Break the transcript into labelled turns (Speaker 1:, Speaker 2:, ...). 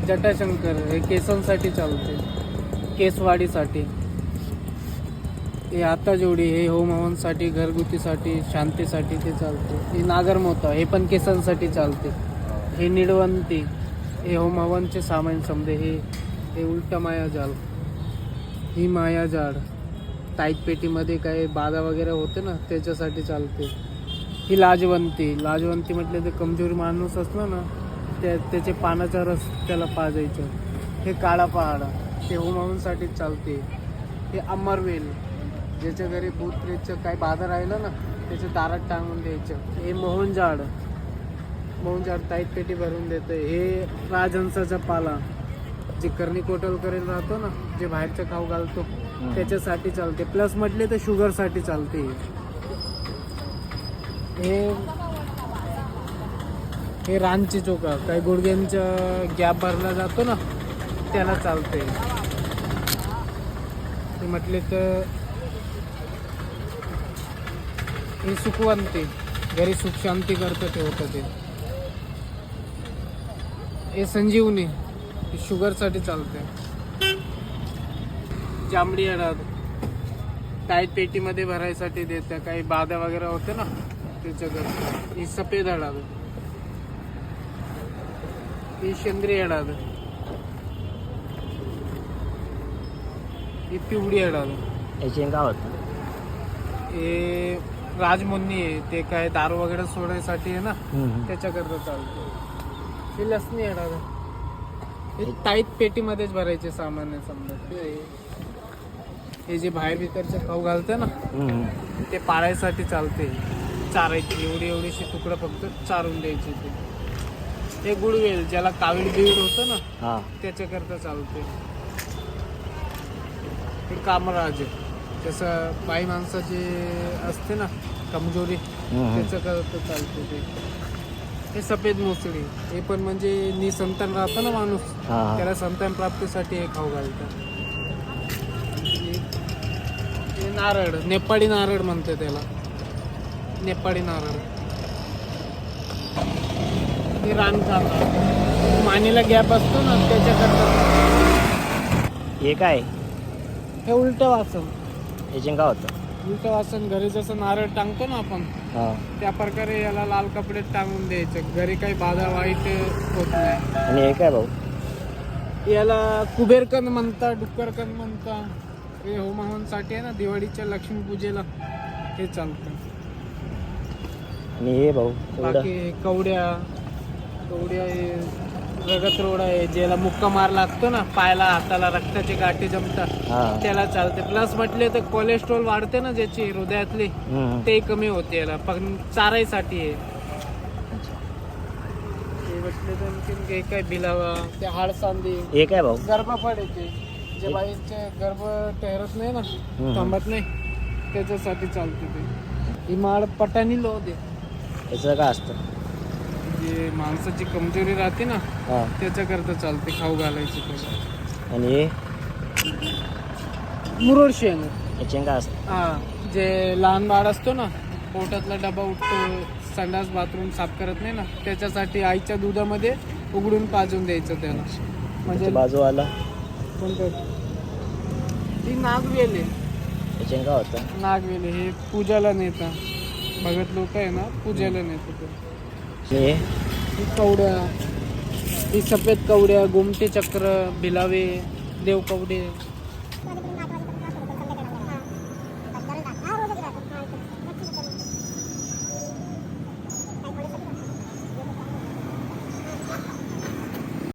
Speaker 1: जटाशंकर हे केसांसाठी चालते, केसवाढीसाठी. हे आता जोडी हे होम हवनसाठी, घरगुतीसाठी, शांतीसाठी ते चालते. हे नागरमोता हे पण केसांसाठी चालते. हे निडवंती हे होम हवनचे सामान समजे. हे उलटा मायाजाल, ही मायाजाड टाईट पेटीमध्ये काही बाधा वगैरे होते ना त्याच्यासाठी चालते. ही लाजवंती म्हटले तर कमजोरी माणूस असला ना त्याचे पानाचा रस त्याला पाजायचं. हे काळा पहाडा ते होम हवनसाठी चालते. हे अमरवेल ज्याच्या घरी भूत प्रेतचं काही बाधा राहिलं ना त्याच्या दारात टांगून द्यायचं. हे मोहनजाड टाईट पेटी भरून देतं. हे राजहंसाचा पाला जे करणी कोटल करेल राहतो ना, जे बाहेरचं खाऊ घालतो त्याच्यासाठी चालते. प्लस म्हटले तर शुगरसाठी चालते. हे रानची चोका काही गुडघ्यांचा गॅप भरला जातो ना त्याला चालते. ते म्हटले तर हे सुखवंती घरी सुख शांती करतं ते होतं ते. हे संजीवनी हे शुगरसाठी चालते. जांभळी हळद टाईट पेटीमध्ये भरायसाठी देतं, काही बाधा वगैरे होते ना त्याच्याकडे. ही सफेद हळद, ही शेंद्री हळद, ही पिवळी हळद.
Speaker 2: याचे काय होतं?
Speaker 1: हे राजमुन्नी आहे ते काय दारू वगैरे सोडायसाठी आहे ना त्याच्याकरता चालते. ही लसणी हळद हे टाईट पेटीमध्येच भरायचे सामान आहे समजा. हे जे बाहेर भीतरचे खाऊ घालते ना ते पाळायसाठी चालते. चारायची एवढीशी तुकडं फक्त चारून द्यायची ते. हे गुडवेल ज्याला कावीळ बिवीड होतं ना त्याच्याकरता चालते. हे कामराज जसं बाई माणसाची असते ना कमजोरी त्याच्याकरता चालते ते. हे सफेद मोसळी हे पण म्हणजे निसंतान राहतं ना माणूस त्याला संतान प्राप्तीसाठी हे खाऊ घालतात. हे नारळ नेपाळी नारळ म्हणते त्याला, नेपाळी नारळ. हे रानकांदा मानेला गॅप असतो ना त्याच्याकरता.
Speaker 2: हे काय?
Speaker 1: हे उलटं वासन.
Speaker 2: याचे काय होतं?
Speaker 1: उलटं वासन घरी जसं नारळ टांगतो ना आपण त्या प्रकारे याला लाल कपडे टांगून द्यायचं. घरी काही बाधा वाईट होत नाही.
Speaker 2: आणि हे काय भाऊ?
Speaker 1: याला कुबेरकंद म्हणता, डुक्करकंद म्हणता. हे होम हवनसाठी आहे ना दिवाळीच्या लक्ष्मी पूजेला हे चालतं.
Speaker 2: आणि हे भाऊ?
Speaker 1: बाकी कवड्या हे रगत रोड आहे ज्याला मुक्का मार लागतो ना पायाला हाताला रक्ताचे गाठी जमतात त्याला चालते. प्लस म्हटले तर कोलेस्ट्रॉल वाढते ना ज्याची हृदयातली ते कमी होते याला. पण चारायसाठी आहे. म्हटले तर आणखी काय भिलावा ते हाडसांदी.
Speaker 2: हे काय भाऊ?
Speaker 1: गर्भफळ येते जे बाईचे गर्भ ठहरत नाही ना थांबत नाही त्याच्यासाठी चालते ते. ही माळ पटाणी लो दे.
Speaker 2: याचं काय असतं?
Speaker 1: जे माणसाची कमजोरी राहते ना त्याच्याकरता चालते खाऊ घालायची त्याला.
Speaker 2: आणि
Speaker 1: मुरड शेंग
Speaker 2: याचे काय असतं?
Speaker 1: जे लहान बाळ असतो ना पोटातला डबा उठतो संडास बाथरूम साफ करत नाही ना त्याच्यासाठी आईच्या दुधामध्ये उघडून पाजून द्यायचं त्याला. म्हणजे
Speaker 2: बाजूवाला
Speaker 1: कोणतं? ही नागवेल आहे.
Speaker 2: याचे काय होतं?
Speaker 1: नागवेल हे पूजाला नेता भगत लोक आहे ना पूजाला नेतात ते.
Speaker 2: हे
Speaker 1: कवड्या ही सफेद कवड्या, गोमटे चक्र, भिलावे, देव कवडे.